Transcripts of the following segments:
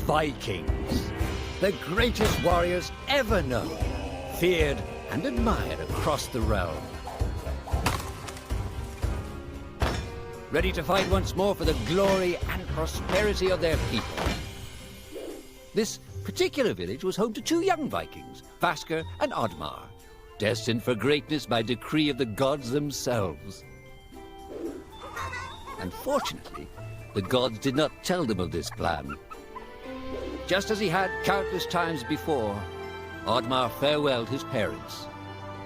Vikings, the greatest warriors ever known, feared and admired across the realm. Ready to fight once more for the glory and prosperity of their people. This particular village was home to two young Vikings, Vasker and Oddmar, destined for greatness by decree of the gods themselves. Unfortunately, the gods did not tell them of this plan. Just as he had countless times before, Oddmar farewelled his parents.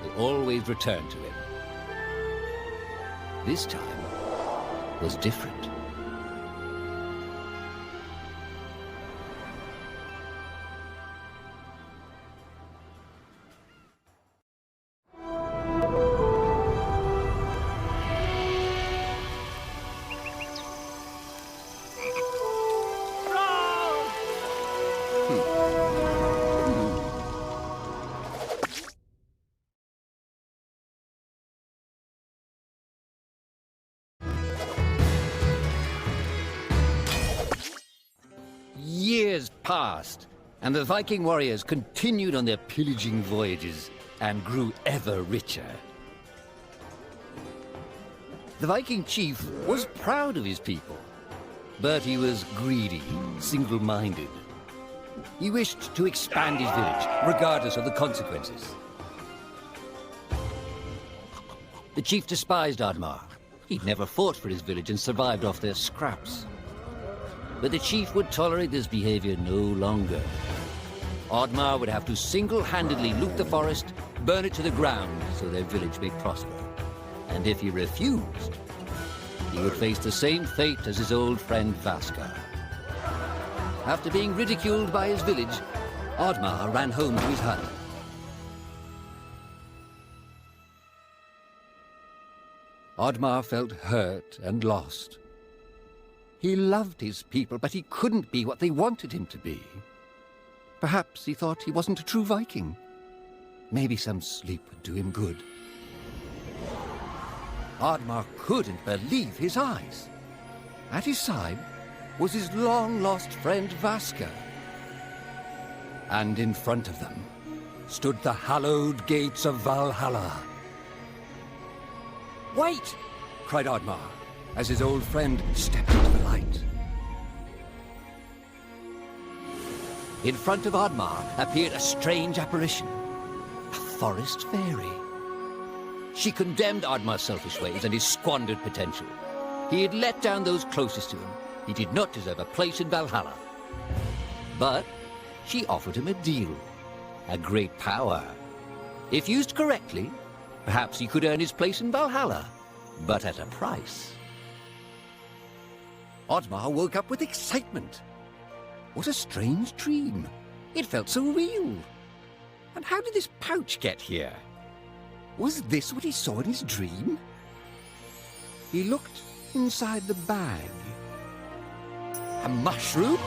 They always returned to him. This time was different. Years passed, and the Viking warriors continued on their pillaging voyages and grew ever richer. The Viking chief was proud of his people, but he was greedy, single-minded. He wished to expand his village, regardless of the consequences. The chief despised Oddmar. He'd never fought for his village and survived off their scraps. But the chief would tolerate this behavior no longer. Oddmar would have to single-handedly loot the forest, burn it to the ground so their village may prosper. And if he refused, he would face the same fate as his old friend Vasker. After being ridiculed by his village, Oddmar ran home to his hut. Oddmar felt hurt and lost. He loved his people, but he couldn't be what they wanted him to be. Perhaps he thought he wasn't a true Viking. Maybe some sleep would do him good. Oddmar couldn't believe his eyes. At his side was his long-lost friend Vasker. And in front of them stood the hallowed gates of Valhalla. "Wait!" cried Oddmar, as his old friend stepped into the light. In front of Oddmar appeared a strange apparition, a forest fairy. She condemned Oddmar's selfish ways and his squandered potential. He had let down those closest to him. He did not deserve a place in Valhalla. But she offered him a deal, a great power. If used correctly, perhaps he could earn his place in Valhalla, but at a price. Oddmar woke up with excitement. What a strange dream. It felt so real. And how did this pouch get here? Was this what he saw in his dream? He looked inside the bag. A mushroom?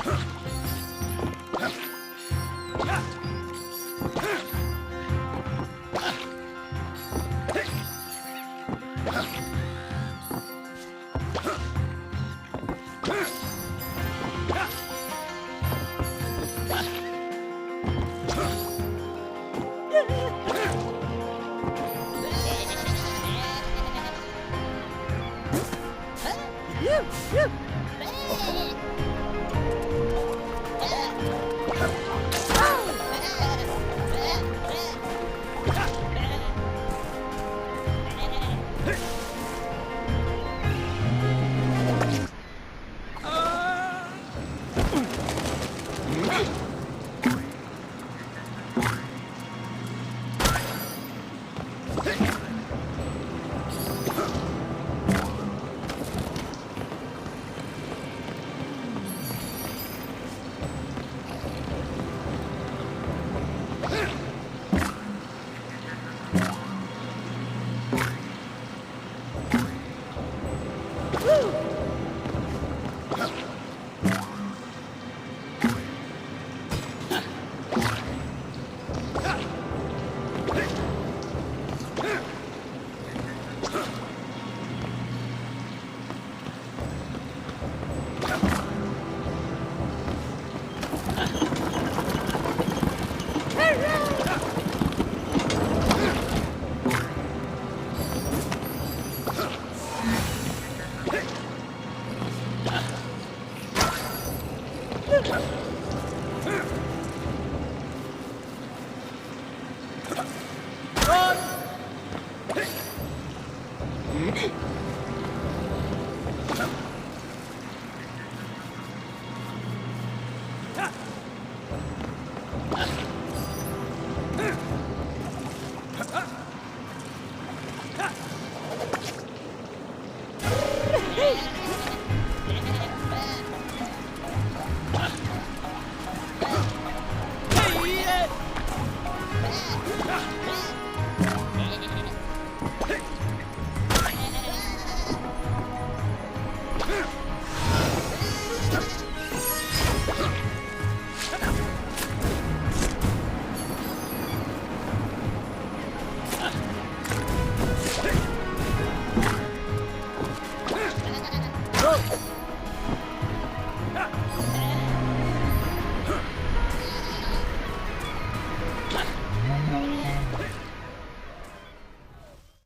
Huh?